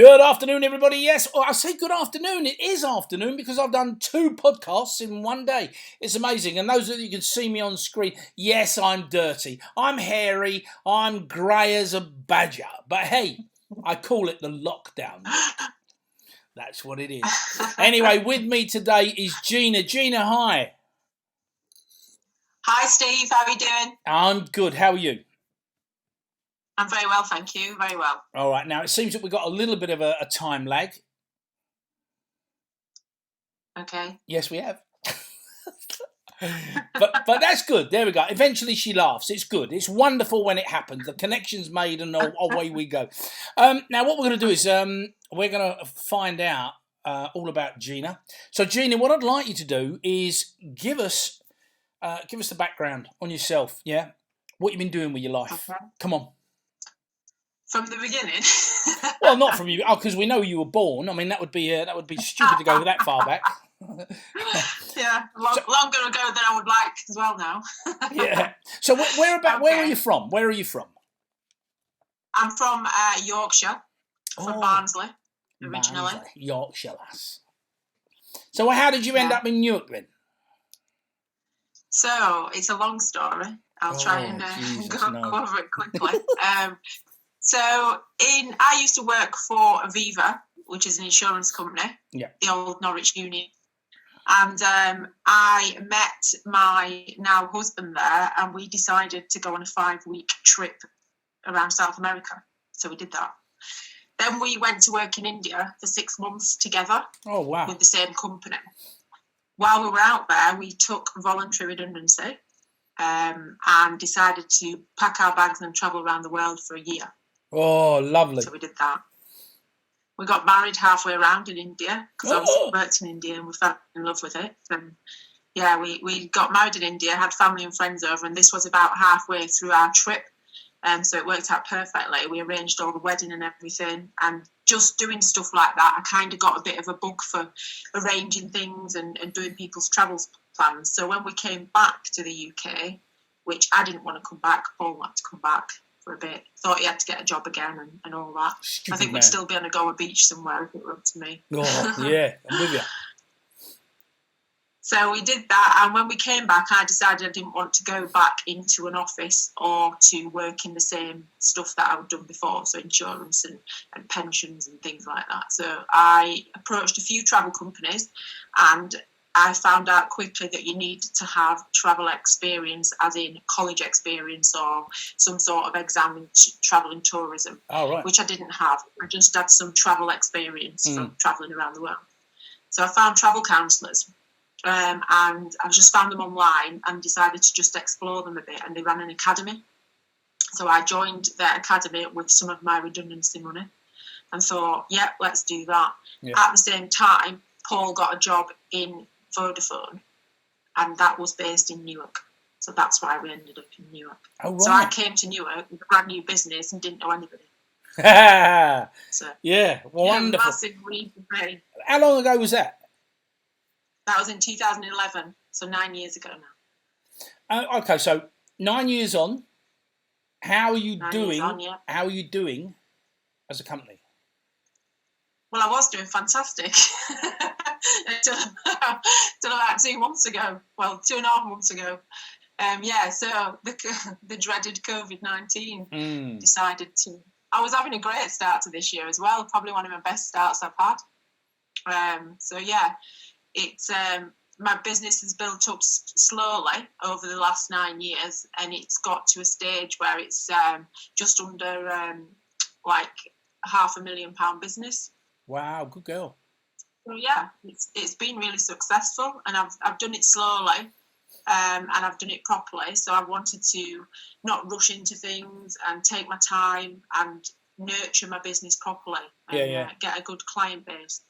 Good afternoon, everybody. Yes, I say good afternoon. It is afternoon because I've done 2 podcasts in one day. It's amazing. And those of you can see me on screen, yes, I'm dirty. I'm hairy. I'm grey as a badger. But hey, I call it the lockdown. That's what it is. Anyway, with me today is Gina. Gina, hi. Hi, Steve. How are you doing? I'm good. How are you? I'm very well, thank you. Very well. All right. Now, it seems that we've got a little bit of a time lag. Okay. Yes, we have. but that's good. There we go. Eventually she laughs. It's good. It's wonderful when it happens. The connection's made and away we go. Now, what we're going to do is we're going to find out all about Gina. So, Gina, what I'd like you to do is give us the background on yourself, yeah? What you've been doing with your life. Okay. Come on. From the beginning? Well, not from you, because we know you were born. I mean, that would be stupid to go that far back. Yeah, longer ago than I would like as well now. Yeah. So where are you from? Where are you from? I'm from Yorkshire, from Barnsley, originally. Barnsley, Yorkshire lass. So how did you end up in Newark then? So it's a long story. I'll try and go over it quickly. I used to work for Aviva, which is an insurance company, the old Norwich Union. And I met my now husband there, and we decided to go on a 5-week trip around South America. So we did that. Then we went to work in India for 6 months together. Oh, wow. With the same company. While we were out there, we took voluntary redundancy and decided to pack our bags and travel around the world for a year. Oh, lovely. So we did that. We got married halfway around in India because I worked in India and we fell in love with it. And we got married in India, had family and friends over, and this was about halfway through our trip. So it worked out perfectly. We arranged all the wedding and everything, and just doing stuff like that, I kind of got a bit of a bug for arranging things and doing people's travel plans. So when we came back to the UK, which I didn't want to come back, Paul wanted to come back for a bit, thought he had to get a job again and all that. Stupid I think we'd still be on a Goa beach somewhere if it were up to me. Oh, yeah, I'm with you. So we did that, and when we came back, I decided I didn't want to go back into an office or to work in the same stuff that I'd done before, so insurance and pensions and things like that. So I approached a few travel companies, and I found out quickly that you need to have travel experience, as in college experience or some sort of exam in travel and tourism, which I didn't have. I just had some travel experience from travelling around the world. So I found travel counsellors. And I just found them online and decided to just explore them a bit, and they ran an academy. So I joined their academy with some of my redundancy money and thought, let's do that. Yeah. At the same time, Paul got a job in Vodafone, and that was based in Newark. So that's why we ended up in Newark. Oh, right. So I came to Newark with a brand new business and didn't know anybody. Wonderful. Massive leap of faith. How long ago was that? That was in 2011, so 9 years ago now. Okay, so 9 years on, how are you doing? How are you doing as a company? Well, I was doing fantastic until about 2 months ago. Well, 2.5 months ago. So the dreaded COVID-19 decided to. I was having a great start to this year as well. Probably one of my best starts I've had. It's my business has built up slowly over the last 9 years, and it's got to a stage where it's just under like £500,000 business. Wow, good girl. So it's been really successful, and I've done it slowly, and I've done it properly. So I wanted to not rush into things and take my time and nurture my business properly and get a good client base,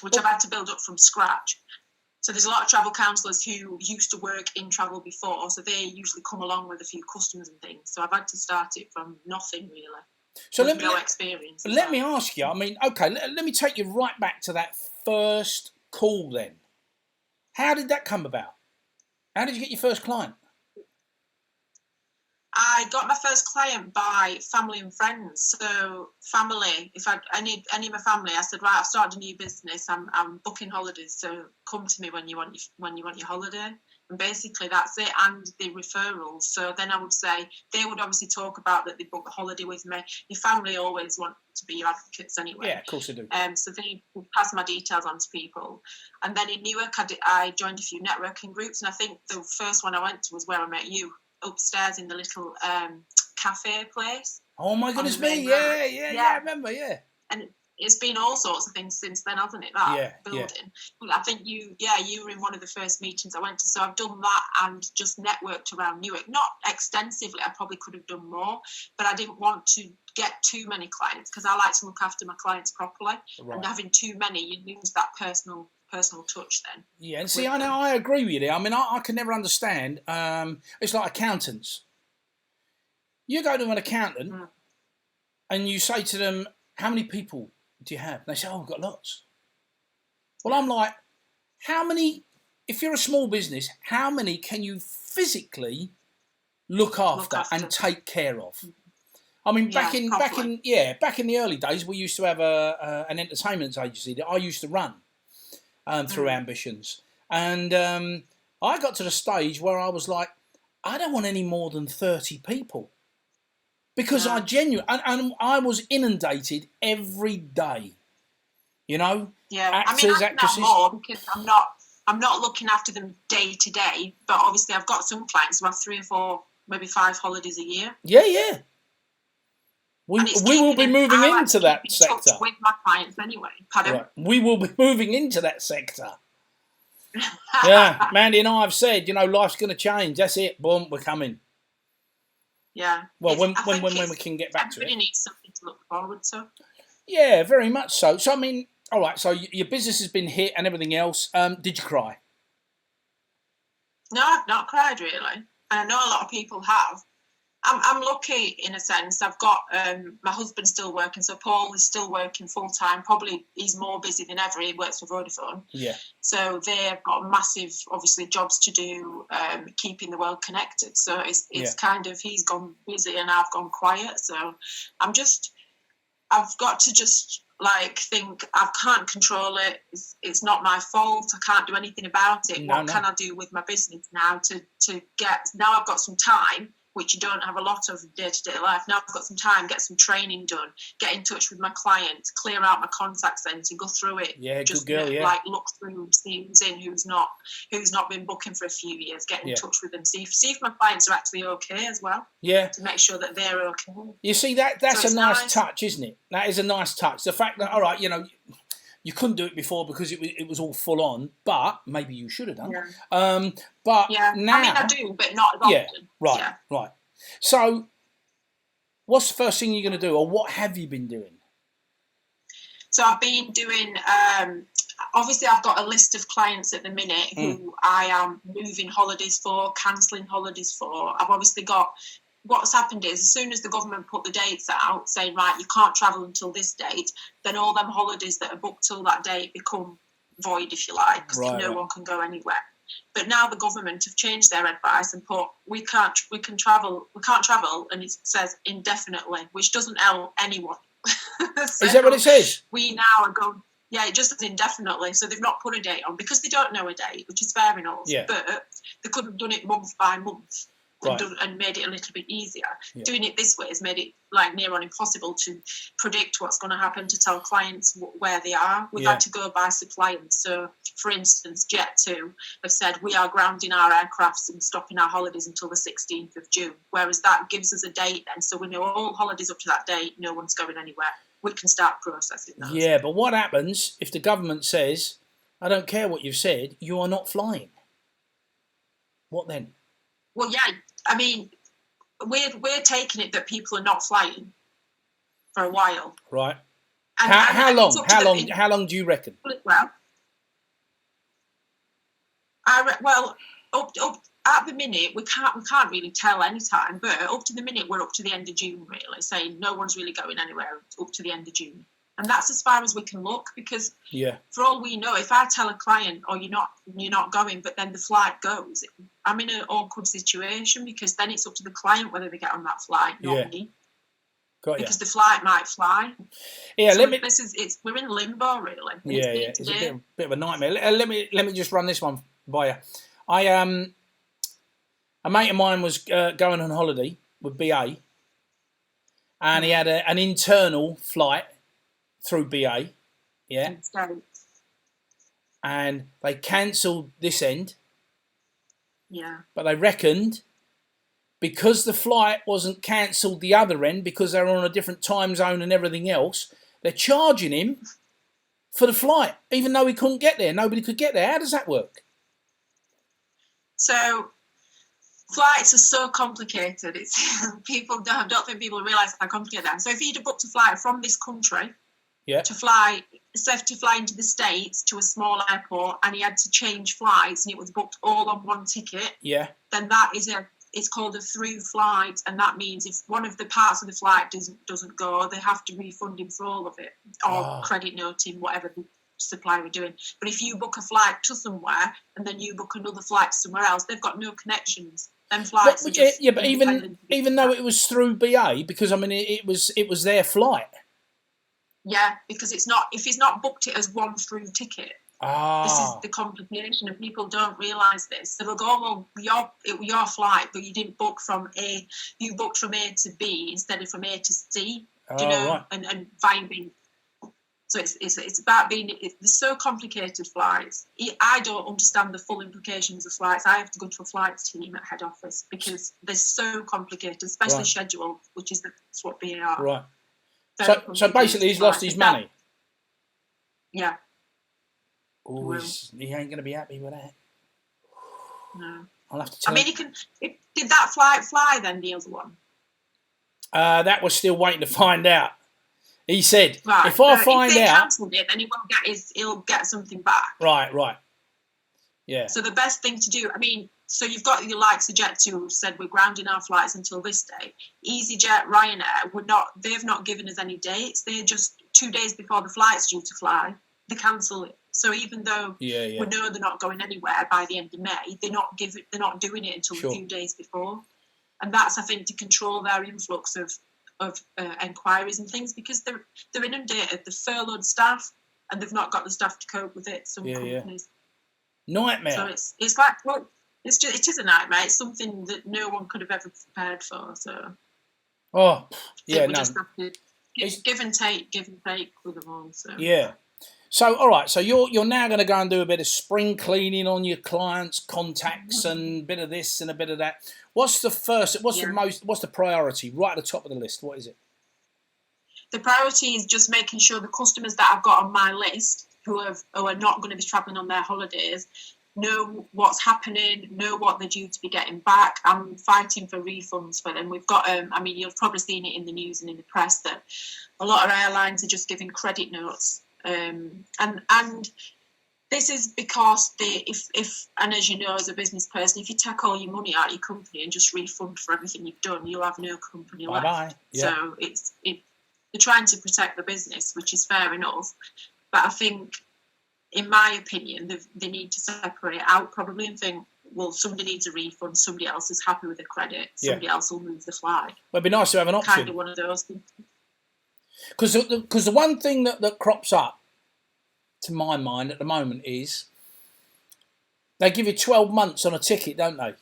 which I've had to build up from scratch. So there's a lot of travel counsellors who used to work in travel before, so they usually come along with a few customers and things. So I've had to start it from nothing, really. So no experience. Let me ask you, I mean, okay, let me take you right back to that first call then. How did that come about? How did you get your first client? I got my first client by family and friends. So family, if I any of my family, I said, right, I've started a new business. I'm booking holidays. So come to me when you want your holiday. And basically that's it. And the referrals. So then I would say they would obviously talk about that they booked a holiday with me. Your family always want to be your advocates anyway. Yeah, of course they do. So they would pass my details on to people. And then in Newark, I joined a few networking groups. And I think the first one I went to was where I met you, upstairs in the little cafe place. Oh my goodness me! Yeah, I remember. Yeah, and it's been all sorts of things since then, hasn't it? That building. But I think you were in one of the first meetings I went to. So I've done that and just networked around Newark. Not extensively. I probably could have done more, but I didn't want to get too many clients because I like to look after my clients properly. Right. And having too many, you lose that personal touch then. Yeah, and see, I agree with you there. I mean, I can never understand. It's like accountants. You go to an accountant and you say to them, how many people do you have? And they say, I've got lots. Well, I'm like, how many, if you're a small business, how many can you physically look after and take care of? I mean, back in the early days, we used to have an entertainment agency that I used to run. Through Ambitions. And I got to the stage where I was like, I don't want any more than 30 people. Because I I was inundated every day. You know? Yeah, actors, actresses. More because I'm not looking after them day to day, but obviously I've got some clients who have 3 or 4, maybe 5 holidays a year. Yeah. We will be moving into that sector. With my clients anyway. Pardon? Right. We will be moving into that sector. Yeah, Mandy and I have said, life's going to change. That's it. Boom, we're coming. Yeah. Well, when we can get back to it. Everybody needs something to look forward to. Yeah, very much so. So, I mean, all right, so your business has been hit and everything else. Did you cry? No, I've not cried, really. I know a lot of people have. I'm lucky in a sense. I've got my husband still working, so Paul is still working full time. Probably he's more busy than ever. He works for Vodafone. Yeah. So they've got massive, obviously, jobs to do, keeping the world connected. So it's kind of he's gone busy and I've gone quiet. So I've got to just think I can't control it. It's not my fault. I can't do anything about it. What can I do with my business now to get? Now I've got some time, which you don't have a lot of day-to-day life. Now I've got some time, get some training done, get in touch with my clients, clear out my contact centre, go through it. Yeah, just good girl, look through, see who's in, who's not been booking for a few years, get in touch with them, see if my clients are actually okay as well. Yeah. To make sure that they're okay. You see, that's a nice touch, isn't it? That is a nice touch. The fact that, all right, you couldn't do it before because it was all full on, but maybe you should have done. Yeah. But now, I do, but not as often. Yeah, right. So, what's the first thing you're going to do, or what have you been doing? So I've been doing. Obviously, I've got a list of clients at the minute who I am moving holidays for, cancelling holidays for. I've obviously got. What's happened is, as soon as the government put the dates out, saying, right, you can't travel until this date, then all them holidays that are booked till that date become void, if you like, because no one can go anywhere. But now the government have changed their advice and put, we can't travel, and it says indefinitely, which doesn't help anyone. So is that what it says? We now are going, it just says indefinitely, so they've not put a date on, because they don't know a date, which is fair enough, but they could have done it month by month. And made it a little bit easier. Yeah. Doing it this way has made it near on impossible to predict what's going to happen, to tell clients where they are. We've had to go by suppliers. So, for instance, Jet2 have said we are grounding our aircrafts and stopping our holidays until the 16th of June, whereas that gives us a date then. So we know all holidays up to that date, no one's going anywhere. We can start processing those. Yeah, but what happens if the government says, I don't care what you've said, you are not flying? What then? Well, I mean, we're taking it that people are not flying for a while, right? And how long? How long do you reckon? Well, up at the minute we can't really tell any time, but up to the minute we're up to the end of June, really, saying no one's really going anywhere up to the end of June. And that's as far as we can look, because for all we know, if I tell a client, "Oh, you're not going," but then the flight goes, I'm in an awkward situation because then it's up to the client whether they get on that flight, not me. Got because the flight might fly. Yeah, so let me. We're in limbo really. Yeah, it's a bit of a nightmare. Let me just run this one by you. A mate of mine was going on holiday with BA, and he had an internal flight through BA. Yeah, and they cancelled this end. Yeah, but they reckoned because the flight wasn't cancelled the other end because they were on a different time zone and everything else, they're charging him for the flight, even though he couldn't get there. Nobody could get there. How does that work? So flights are so complicated. It's people don't think people realise how complicated they are. So if you'd have booked a flight from this country to fly into the States to a small airport, and he had to change flights, and it was booked all on one ticket, then that is it's called a through flight, and that means if one of the parts of the flight doesn't go, they have to refund him for all of it, or credit note him, whatever the supplier are doing. But if you book a flight to somewhere and then you book another flight somewhere else, they've got no connections. Them flights are just but even though it was through BA, because I mean it was their flight. Yeah, because it's not, if he's not booked it as one through ticket. This is the complication, and people don't realise this. So they'll go, well, it was your flight, but you didn't book from A. You booked from A to B instead of from A to C. Do you know? Right. And vibing. So it's about being. They're so complicated, flights. I don't understand the full implications of flights. I have to go to a flights team at head office because they're so complicated, especially schedule, which is that's what BA are. Right. So basically, he's lost his money. Yeah. Oh, he ain't going to be happy with that. No. I'll have to tell him. Did that flight fly then, the other one? That was still waiting to find out. He said, if I find out... If they cancelled it, then he'll get something back. Right. Yeah. So the best thing to do, so you've got your likes of Jet2 who said we're grounding our flights until this day. EasyJet, Ryanair, they've not given us any dates. They're just 2 days before the flight's due to fly, they cancel it. So even though we know they're not going anywhere by the end of May, they're not doing it until a few days before. And that's, I think, to control their influx of enquiries and things, because they're inundated. They've furloughed staff and they've not got the staff to cope with it. Some companies. Nightmare. So it's like, well, it is a nightmare. It's something that no one could have ever prepared for. So. Just have to give and take with them all. So. Yeah. So, all right. So you're now going to go and do a bit of spring cleaning on your clients' contacts and a bit of this and a bit of that. What's the first? What's the priority right at the top of the list? What is it? The priority is just making sure the customers that I've got on my list who are not going to be travelling on their holidays know what's happening, know what they're due to be getting back. I'm fighting for refunds for them. We've got, you've probably seen it in the news and in the press that a lot of airlines are just giving credit notes. And this is because and as you know, as a business person, if you take all your money out of your company and just refund for everything you've done, you'll have no company left. Bye-bye. Yeah. So they're trying to protect the business, which is fair enough. But I think, in my opinion, they need to separate out probably and think, well, somebody needs a refund, somebody else is happy with the credit, somebody else will move the flight. Well, it'd be nice to have an option. Kind of one of those things. Because the one thing that crops up, to my mind, at the moment is they give you 12 months on a ticket, don't they?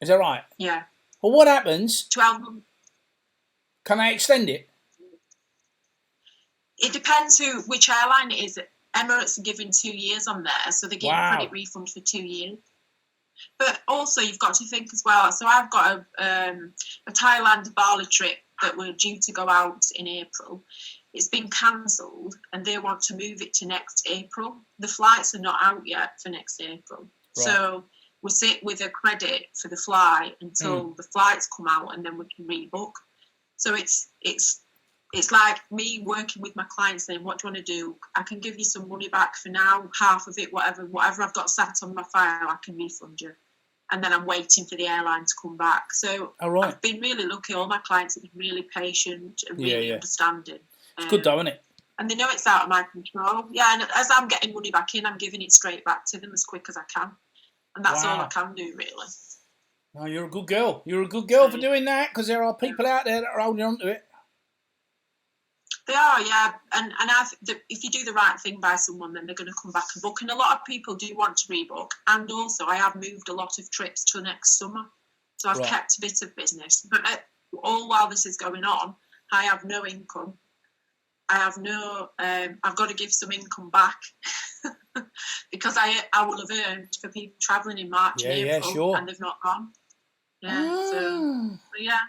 Is that right? Yeah. Well, what happens? 12 months. Can they extend it? It depends which airline it is. Emirates are giving 2 years on there, so they're giving credit refund for 2 years. But also, you've got to think as well. So I've got a Thailand Bali trip that were due to go out in April. It's been cancelled, and they want to move it to next April. The flights are not out yet for next April. Right. So we sit with a credit for the flight until the flights come out, and then we can rebook. So it's like me working with my clients saying, what do you want to do? I can give you some money back for now, half of it, whatever I've got sat on my file, I can refund you. And then I'm waiting for the airline to come back. So I've been really lucky. All my clients have been really patient and really understanding. It's good though, isn't it? And they know it's out of my control. Yeah, and as I'm getting money back in, I'm giving it straight back to them as quick as I can. And that's all I Wow. can do, really. No, you're a good girl. You're a good girl for doing that, because there are people out there that are holding on to it. They are, yeah. And if you do the right thing by someone, then they're going to come back and book. And a lot of people do want to rebook. And also, I have moved a lot of trips to next summer. So I've kept a bit of business. But all while this is going on, I have no income. I have no, I've got to give some income back because I will have earned for people travelling in March and April, and they've not gone. Yeah, so yeah,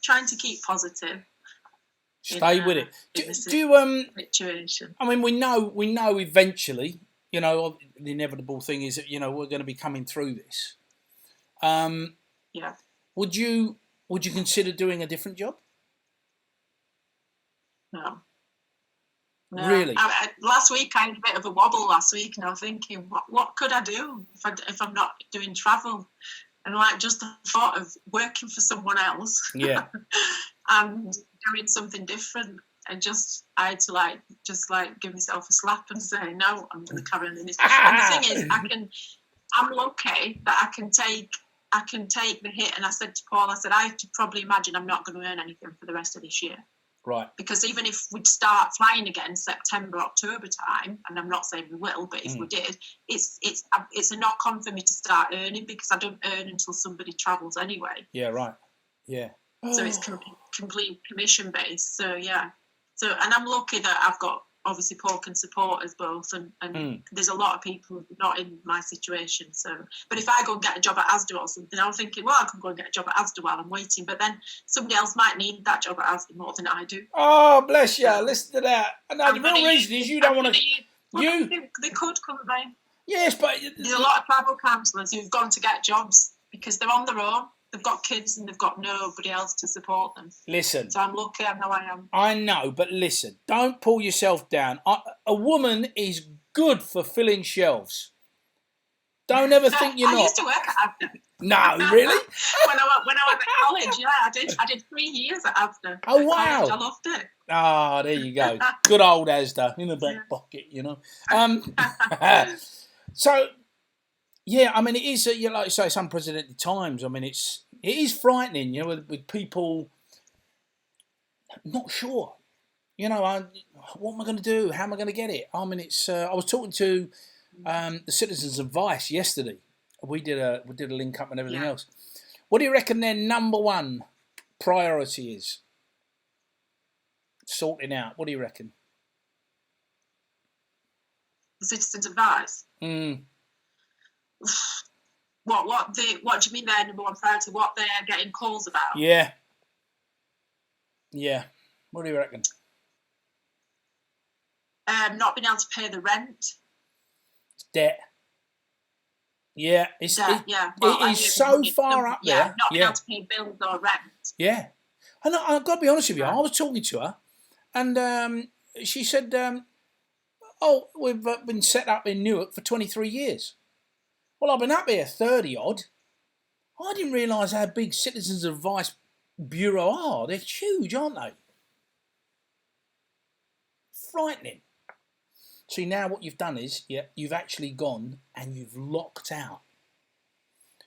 trying to keep positive. Stay with it. Do situation. I mean, we know eventually, you know, the inevitable thing is that, you know, we're going to be coming through this. Yeah. Would you consider doing a different job? No. Really? Last week I had a bit of a wobble last week, and I was thinking, what could I do if I'm not doing travel? And like just the thought of working for someone else, and doing something different, and I had to just give myself a slap and say, no, I'm going to carry on in this. And the thing is, I'm lucky that I can take the hit. And I said to Paul, I have to probably imagine I'm not going to earn anything for the rest of this year. Right. Because even if we'd start flying again September, October time, and I'm not saying we will, but if we did, it's a knock-on for me to start earning, because I don't earn until somebody travels anyway. Yeah, right. Yeah. So it's complete commission-based. So, yeah. So, and I'm lucky that I've got, obviously, Paul can support us both, and there's a lot of people not in my situation. So, but if I go and get a job at Asda or something, I'm thinking, well, I can go and get a job at Asda while I'm waiting. But then somebody else might need that job at Asda more than I do. Oh, bless you! Listen to that. No, the real reason is you don't want to. They could come by. Yes, but there's a lot of travel counsellors who've gone to get jobs because they're on their own. They've got kids and they've got nobody else to support them. Listen. So I'm lucky, I know I am. I know, but listen, don't pull yourself down. A woman is good for filling shelves. Don't ever think you're not. I used to work at Asda. No, really? when I was at college, yeah, I did 3 years at Asda. Oh, wow. College, I loved it. Ah, there you go. Good old Asda in the back pocket, you know. So, yeah, I mean, it is, like you say, it's unprecedented times. I mean, it is frightening, you know, with people not sure. You know, what am I going to do? How am I going to get it? I mean, it's. I was talking to the Citizens Advice yesterday. We did a link up and everything else. What do you reckon their number one priority is? Sorting out. What do you reckon? The Citizens Advice. What do you mean their number one priority? What they're getting calls about? Yeah. What do you reckon? Not being able to pay the rent. It's debt. Yeah, it is so far up there. Yeah, not being able to pay bills or rent. Yeah, and I've got to be honest with you. I was talking to her, and she said, we've been set up in Newark for 23 years. Well, I've been up here 30 odd. I didn't realise how big Citizens Advice Bureau are. They're huge, aren't they? Frightening. See, now what you've done is, you've actually gone and you've locked out.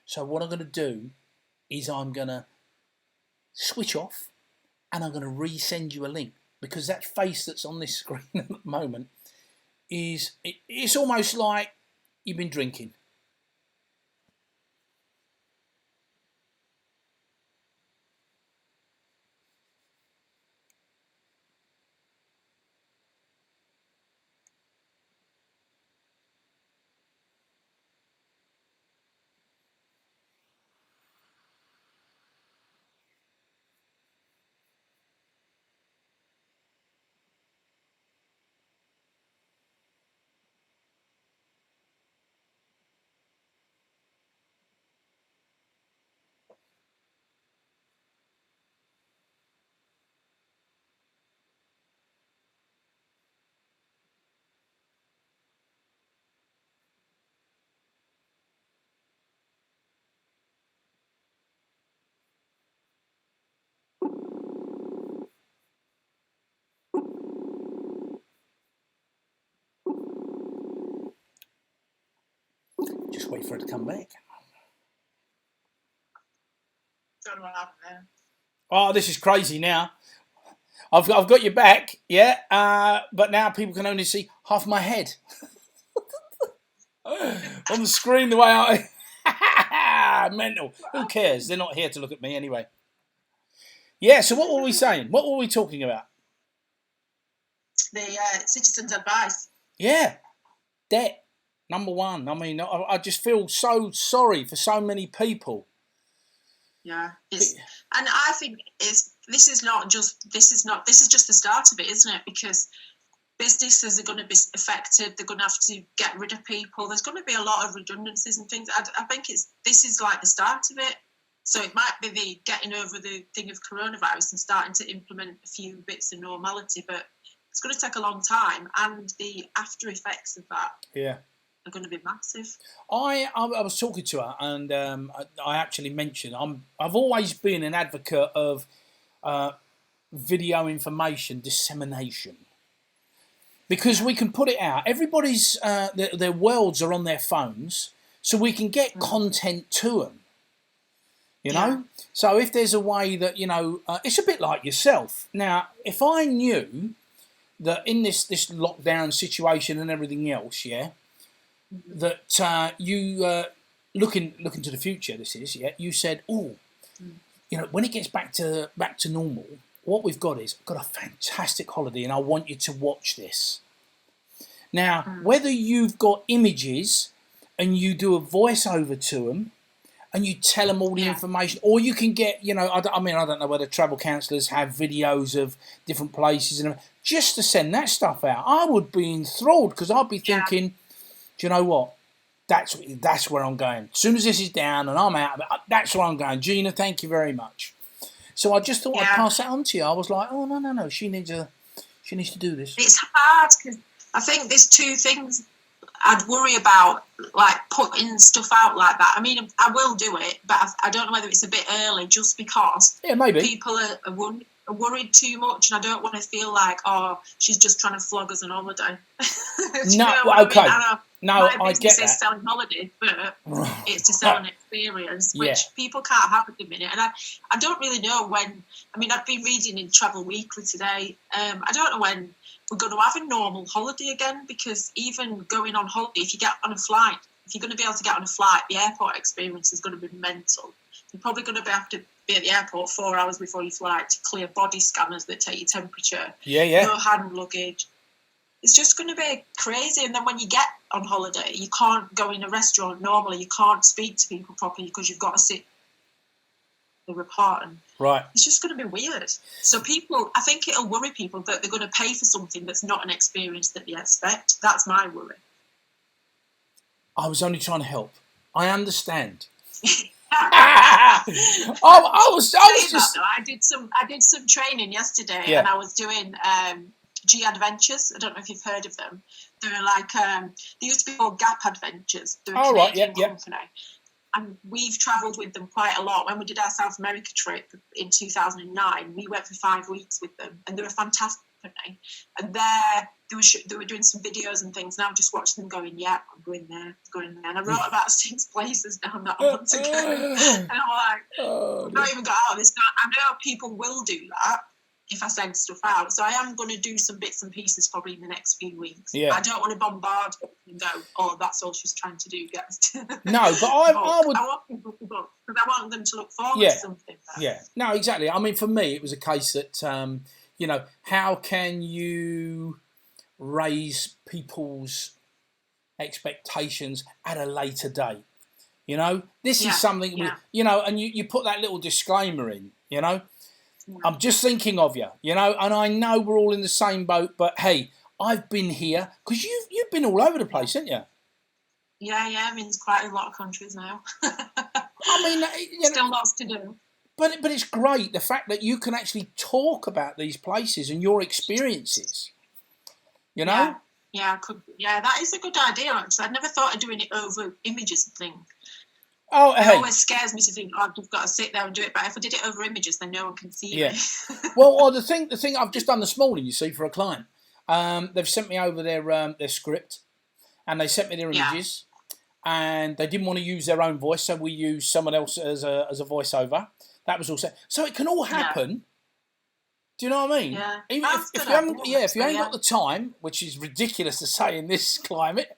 So what I'm going to do is I'm going to switch off and I'm going to resend you a link, because that face that's on this screen at the moment it's almost like you've been drinking. wait for her to come back. Don't know what happened there. Oh, this is crazy now. I've got your back, yeah, but now people can only see half my head on the screen. The way I mental. Who cares? They're not here to look at me anyway. Yeah. So what were we saying? What were we talking about? The citizens' advice. Yeah, debt number one. I mean, I just feel so sorry for so many people. Yeah, and I think this is just the start of it, isn't it? Because businesses are going to be affected. They're going to have to get rid of people. There's going to be a lot of redundancies and things. I think this is like the start of it. So it might be the getting over the thing of coronavirus and starting to implement a few bits of normality, but it's going to take a long time, and the after effects of that are going to be massive. I was talking to her, and I actually mentioned I've always been an advocate of video information dissemination, because we can put it out. Everybody's their worlds are on their phones, so we can get content to them. You know, so if there's a way that it's a bit like yourself. Now, if I knew that in this lockdown situation and everything else, that you looking to the future. This is you said, when it gets back to normal, what we've got is a fantastic holiday, and I want you to watch this. Now, whether you've got images and you do a voiceover to them, and you tell them all the information, or you can get, I don't know whether travel counsellors have videos of different places, and just to send that stuff out, I would be enthralled, because I'd be thinking, do you know what? That's where I'm going. As soon as this is down and I'm out of it, that's where I'm going. Gina, thank you very much. So I just thought I'd pass that on to you. I was like, oh no, she needs to do this. It's hard, because I think there's two things I'd worry about, like putting stuff out like that. I mean, I will do it, but I don't know whether it's a bit early, just because maybe people are worried too much, and I don't want to feel like, she's just trying to flog us on holiday. Okay. No, I get that. It's selling holidays, but it's to sell an experience, which people can't have at the minute. And I don't really know when. I mean, I've been reading in Travel Weekly today. I don't know when we're going to have a normal holiday again, because even going on holiday, if you get on a flight, if you're going to be able to get on a flight, the airport experience is going to be mental. You're probably going to have to be at the airport 4 hours before your flight to clear body scanners that take your temperature. No hand luggage. It's just going to be crazy. And then when you get on holiday, you can't go in a restaurant normally. You can't speak to people properly because you've got to sit the report. And it's just going to be weird. So I think it'll worry people that they're going to pay for something that's not an experience that they expect. That's my worry. I was only trying to help. I understand. I did some training yesterday, and I was doing G Adventures. I don't know if you've heard of them. They're like they used to be called Gap Adventures. They're a Canadian company, and we've travelled with them quite a lot. When we did our South America trip in 2009, we went for 5 weeks with them, and they're a fantastic company. And they were doing some videos and things, and I'm just watching them going, I'm going there. And I wrote about 6 places down that I want to go. And I'm like, I've not even got out of this. I know people will do that if I send stuff out. So I am going to do some bits and pieces probably in the next few weeks. I don't want to bombard them and go, that's all she's trying to do, guys. No, but I would. I want people to book, because I want them to look forward to something. No, exactly. I mean, for me, it was a case that, how can you raise people's expectations at a later date? This is something, and you put that little disclaimer in, I'm just thinking of you, and I know we're all in the same boat, but hey, I've been here, because you've been all over the place, haven't you? Yeah, I mean, it's quite a lot of countries now. I mean, still lots to do. But it's great, the fact that you can actually talk about these places and your experiences, Yeah, that is a good idea, actually. I'd never thought of doing it over images and things. It always scares me to think, I've got to sit there and do it. But if I did it over images, then no one can see me. Well, the thing I've just done this morning, you see, for a client, they've sent me over their script, and they sent me their images, and they didn't want to use their own voice, so we used someone else as a voiceover. That was also so it can all happen. Do you know what I mean? Yeah. Even if you haven't, if you ain't got the time, which is ridiculous to say in this climate,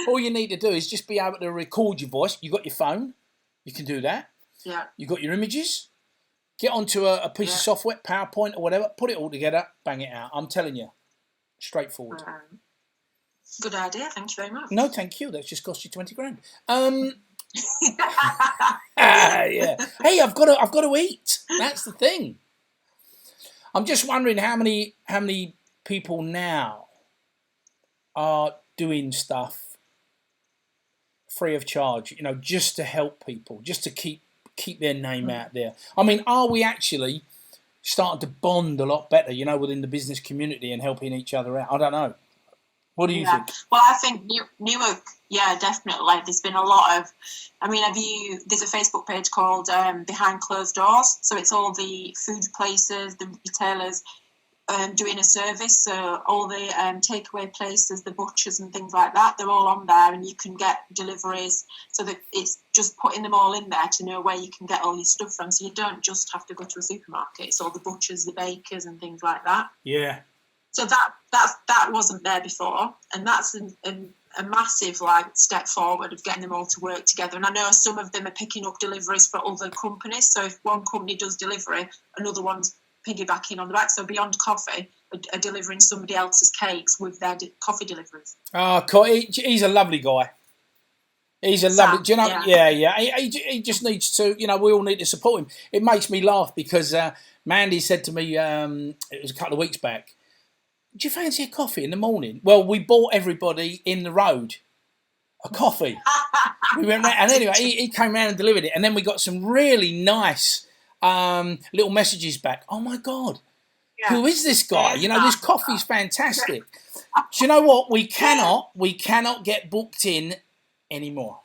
all you need to do is just be able to record your voice. You got your phone, you can do that. Yeah. You got your images. Get onto a piece of software, PowerPoint or whatever. Put it all together, bang it out. I'm telling you, straightforward. Good idea. Thank you very much. No, thank you. That's just cost you 20 grand. Yeah. Hey, I've got to eat. That's the thing. I'm just wondering how many people now are doing stuff free of charge. Just to help people, just to keep their name out there. I mean, are we actually starting to bond a lot better? Within the business community and helping each other out. I don't know. What do you think? Well, I think Newark, definitely. There's been a lot of, there's a Facebook page called Behind Closed Doors. So it's all the food places, the retailers doing a service. So all the takeaway places, the butchers and things like that, they're all on there and you can get deliveries. So that it's just putting them all in there to know where you can get all your stuff from. So you don't just have to go to a supermarket. It's all the butchers, the bakers and things like that. Yeah. So that wasn't there before, and that's a massive step forward of getting them all to work together. And I know some of them are picking up deliveries for other companies. So if one company does delivery, another one's piggybacking on the back. So Beyond Coffee are delivering somebody else's cakes with their coffee deliveries. Oh, he's a lovely guy. He's a lovely. Do you know? Yeah. He just needs to. We all need to support him. It makes me laugh because Mandy said to me, it was a couple of weeks back, do you fancy a coffee in the morning? Well, we bought everybody in the road a coffee. We went round, and anyway, he came round and delivered it. And then we got some really nice little messages back. Oh, my God. Yeah. Who is this guy? This coffee's fantastic. Do you know what? We cannot get booked in anymore.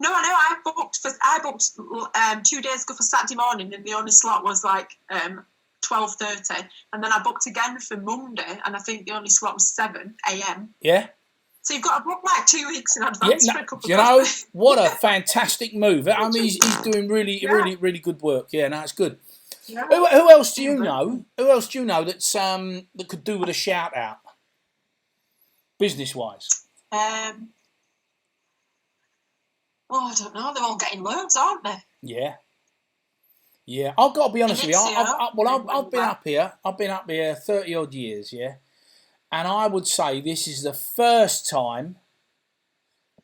No, I know. I booked 2 days ago for Saturday morning, and the only slot was 12:30, and then I booked again for Monday, and I think the only slot was 7 a.m. Yeah. So you've got to book 2 weeks in advance for a couple of days. What a fantastic move. I mean, he's doing really good work. Yeah, no, it's good. Yeah. Who else do you know? Who else do you know that's that could do with a shout out, business wise? I don't know. They're all getting loads, aren't they? Yeah. Yeah, I've got to be honest with you. I've been up here. I've been up here 30 odd years, yeah, and I would say this is the first time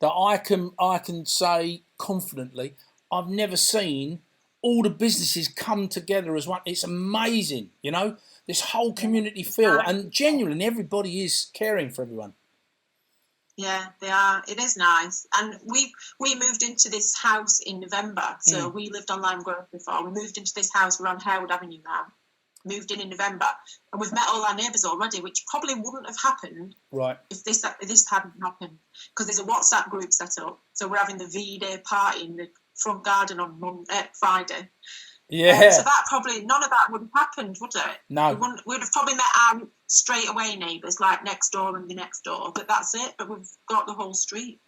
that I can say confidently I've never seen all the businesses come together as one. It's amazing, this whole community feel, and genuinely everybody is caring for everyone. Yeah, they are. It is nice. And we moved into this house in November. So we lived on Lime Grove before. We moved into this house. We're on Howard Avenue now. Moved in November. And we've met all our neighbours already, which probably wouldn't have happened if this hadn't happened. Because there's a WhatsApp group set up. So we're having the V-Day party in the front garden on Friday. Yeah. So that probably, none of that would have happened, would it? No. We'd have probably met our straight away neighbours, next door and the next door, but that's it. But we've got the whole street.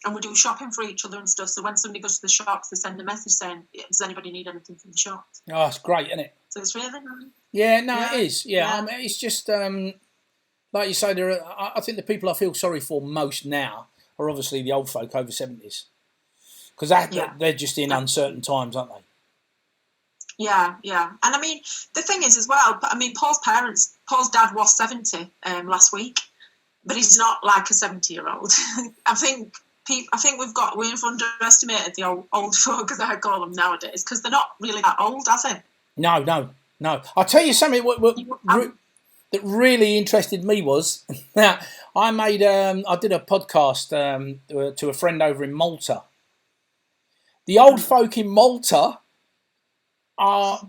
And we do shopping for each other and stuff. So when somebody goes to the shops, they send a message saying, does anybody need anything from the shops? Oh, it's great, isn't it? So it's really nice. Yeah, no, it is. Yeah. I mean, it's just, like you say, I think the people I feel sorry for most now are obviously the old folk over 70s. Because they're just in uncertain times, aren't they? Yeah. And I mean, the thing is as well, Paul's dad was 70 last week, but he's not like a 70-year-old. I think we've underestimated the old folk, as I call them nowadays, because they're not really that old, are they? No. I'll tell you something that really interested me was, now, I did a podcast to a friend over in Malta. The old folk in Malta are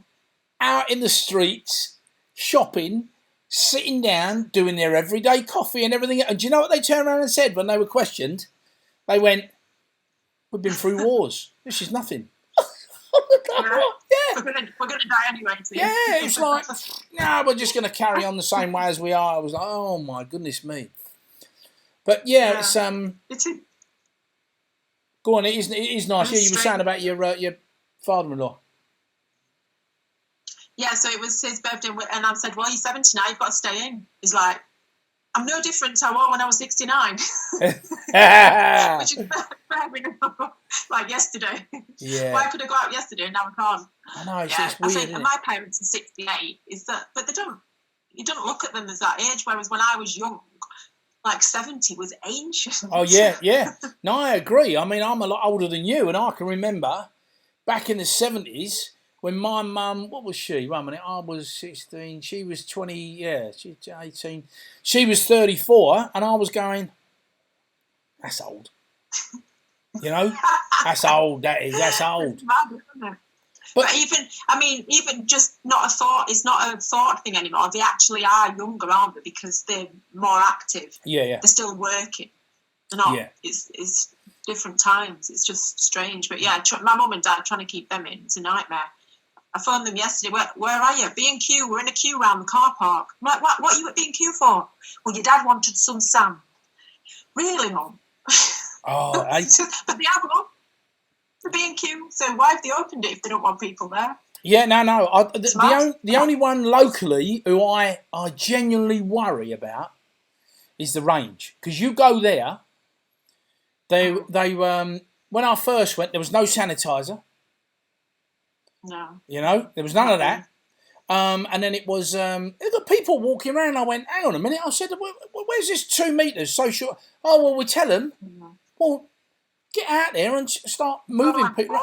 out in the streets, shopping, sitting down, doing their everyday coffee and everything. And do you know what they turned around and said when they were questioned? They went, "We've been through wars. This is nothing." We're going to die anyway. Yeah, it's like, no, we're just going to carry on the same way as we are. I was like, oh my goodness me. But yeah, it's It is. Go on, it is nice. Yeah, you were Strange. saying about your father-in-law. Yeah, so it was his birthday, and I said, well, you're 70 now, you've got to stay in. He's like, I'm no different to I was when I was 69. Which is like yesterday. Yeah. Well, I could have got out yesterday and now I can't. I know, it's weird, I think isn't it? my parents are 68, but you don't look at them as that age, whereas when I was young, like 70 was ancient. Oh, yeah. No, I agree. I mean, I'm a lot older than you, and I can remember back in the 70s when my mum, what was she? Well, I was 16, she was 20, she was 18. She was 34, and I was going, that's old. You know? That's old, that's old. It's mad, isn't it? But even just not a thought, it's not a thought thing anymore. They actually are younger, aren't they? Because they're more active. Yeah. They're still working. They're not. Yeah. It's different times. It's just strange. But yeah, my mum and dad trying to keep them in. It's a nightmare. I phoned them yesterday. Where are you? B&Q. We're in a queue around the car park. I'm like, what are you at B&Q for? Well, your dad wanted some sand. Really, Mum? Oh, but they have one. The B&Q. So why have they opened it if they don't want people there? Yeah, no. The only one locally who I genuinely worry about is the range, because you go there. They when I first went, there was no sanitizer. No. You know, there was none of that. And then it was there were people walking around. I went, hang on a minute. I said, where's this 2 meters so short? Oh, well, we tell them. Well, get out there and start moving people.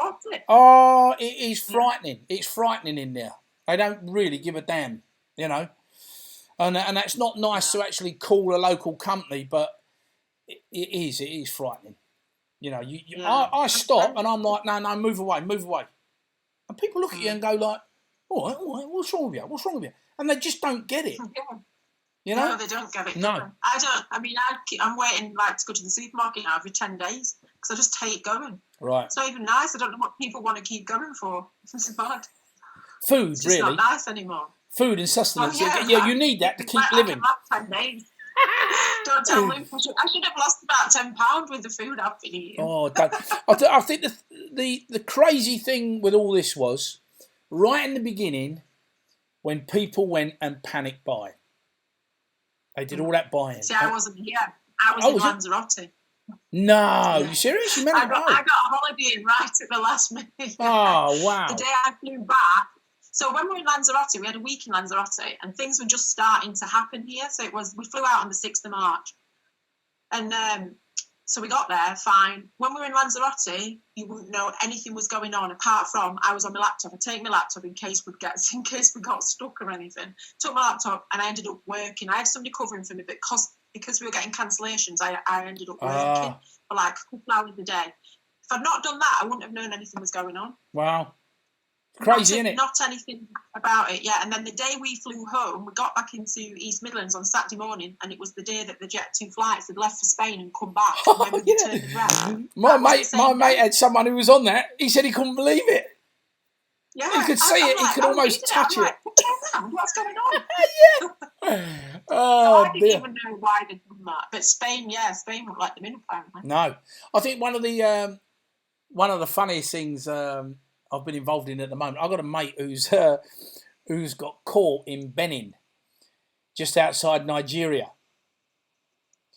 Oh, it is frightening. It's frightening in there. They don't really give a damn, you know. And that's not nice to actually call a local company, but it is frightening. You know, I stop and I'm like, no, move away. And people look at you and go like, all right, what's wrong with you? And they just don't get it. You know? No, they don't get it. No. I don't. I mean, I'm waiting to go to the supermarket now every 10 days because I just hate going. Right. It's not even nice. I don't know what people want to keep going for. It's bad. Food, it's just really. not nice anymore. Food and sustenance. Oh, yeah, you need that to keep living. I can last 10 days. Don't tell Luke. I should have lost about £10 with the food I've been eating. Oh, don't. I think the crazy thing with all this was, right in the beginning, when people went and panic buy. They did all that buying. See, I wasn't here. I was in Lanzarote. No, yeah. You serious? You I got a holiday right at the last minute. Oh, wow. The day I flew back. So when we were in Lanzarote, we had a week in Lanzarote, and things were just starting to happen here. So we flew out on the 6th of March. And so we got there, fine. When we were in Lanzarote, you wouldn't know anything was going on apart from I was on my laptop. I take my laptop in case we got stuck or anything. Took my laptop and I ended up working. I had somebody covering for me, but because we were getting cancellations, I ended up working for like a couple hours a day. If I'd not done that, I wouldn't have known anything was going on. Wow. Crazy, isn't it? Not anything about it, yeah. And then the day we flew home, we got back into East Midlands on Saturday morning, and it was the day that the Jet2 flights had left for Spain and come back. Oh, yeah. My mate had someone who was on that. He said he couldn't believe it. Yeah, he could see it. He could almost touch it. Like, what's going on? Yeah. Oh, I didn't even know why they'd done that. But Spain wouldn't let them in apparently. No, I think one of the funniest things I've been involved in at the moment. I've got a mate who's got caught in Benin, just outside Nigeria.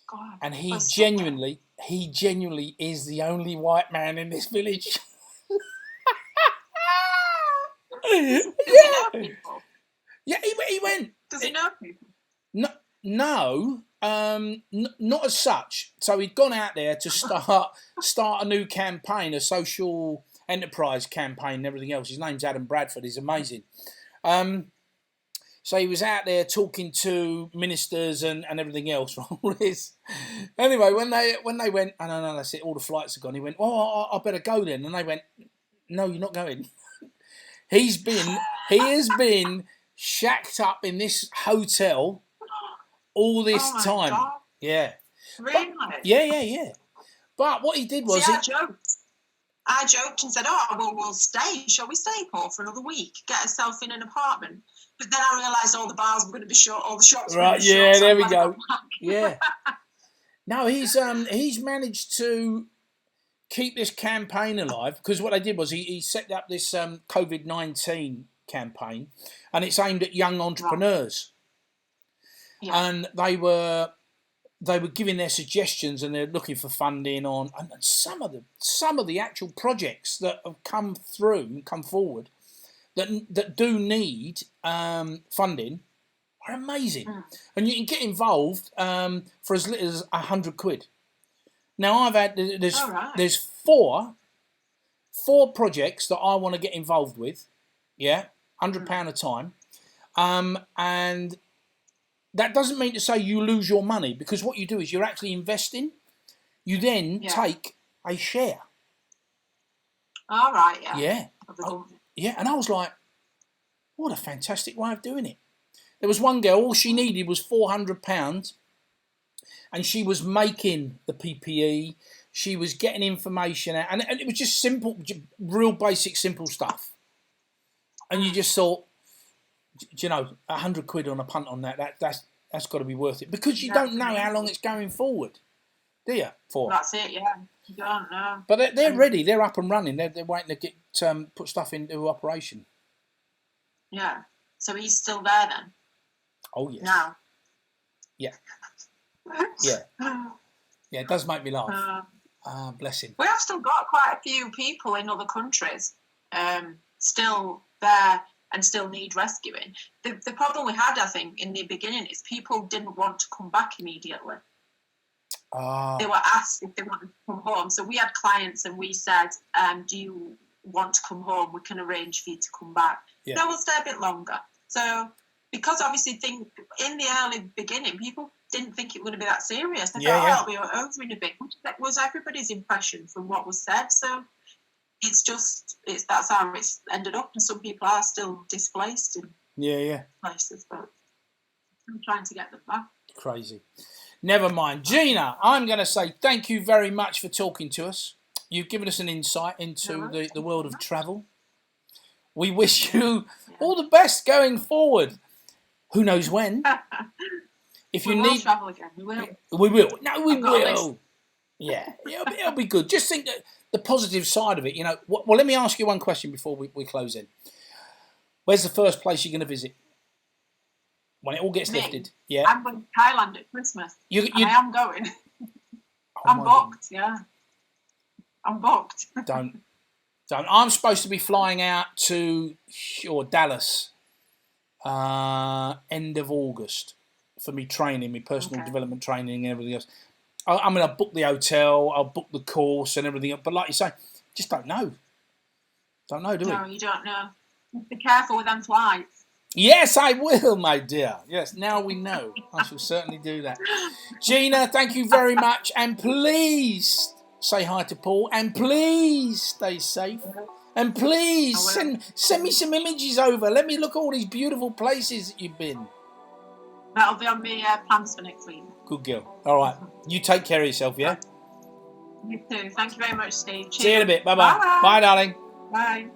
God, and he genuinely is the only white man in this village. Does he know people? Yeah, he went. Does he know people? No, not as such. So he'd gone out there to start a new campaign, a social enterprise campaign and everything else. His name's Adam Bradford. He's amazing. So he was out there talking to ministers and everything else. Anyway, when they went, oh, no, that's it, all the flights are gone. He went, oh, I better go then. And they went, no, you're not going. He has been shacked up in this hotel all this time. God. Yeah. Really? Yeah. But what he did was... See, I joked and said, we'll stay. Shall we stay, Paul, for another week? Get herself in an apartment. But then I realised all the bars were going to be shut, all the shops were going to be shut. Right, yeah, there we go. Yeah. No, he's managed to keep this campaign alive, because what they did was he set up this COVID-19 campaign, and it's aimed at young entrepreneurs. Yeah. And they were giving their suggestions, and they're looking for funding on, and some of the actual projects that have come forward that do need funding are amazing. And you can get involved for as little as £100. Now there's four projects that I want to get involved with, £100 a time, and that doesn't mean to say you lose your money, because what you do is you're actually investing. You then take a share. All right. Yeah. And I was like, what a fantastic way of doing it. There was one girl, all she needed was £400, and she was making the PPE. She was getting information out, and it was just simple, real basic, simple stuff. And you just thought, you know, £100 on a punt on that's got to be worth it, because you don't know how long it's going forward, do you? That's it, yeah. You don't know. But they're ready. They're up and running. They're waiting to get put stuff into operation. Yeah. So he's still there then? Oh yes. Now. Yeah. Yeah. Yeah. It does make me laugh. Bless him. We have still got quite a few people in other countries still there and still need rescuing. The problem we had, I think, in the beginning is people didn't want to come back immediately. They were asked if they wanted to come home. So we had clients and we said, do you want to come home? We can arrange for you to come back. Yeah. No, we'll stay a bit longer. So because obviously in the early beginning, people didn't think it was going to be that serious. They thought, it'll be over in a bit, which was everybody's impression from what was said. So that's how it's ended up, and some people are still displaced in places, but I'm trying to get them back. Crazy. Never mind. Gina, I'm going to say thank you very much for talking to us. You've given us an insight into the world of travel. We wish you all the best going forward. Who knows when? If you need travel again, we will. We will. No, we will. Yeah, it'll be good. Just think that the positive side of it, you know. Well, let me ask you one question before we close in. Where's the first place you're going to visit when it all gets lifted? Yeah, I'm going to Thailand at Christmas. I am going. I'm booked. Yeah, I'm booked. Don't. I'm supposed to be flying out to Dallas end of August for me training, my personal development training and everything else. I'm going to book the hotel, I'll book the course and everything else. But like you say, just don't know. Don't know, do we? No, you don't know. Be careful with them flights. Yes, I will, my dear. Yes, now we know. I shall certainly do that. Gina, thank you very much. And please say hi to Paul. And please stay safe. And please send me some images over. Let me look at all these beautiful places that you've been. That'll be on my plans for next week. Good girl. All right. You take care of yourself, yeah? You too. Thank you very much, Steve. Cheers. See you in a bit. Bye-bye. Bye, darling. Bye.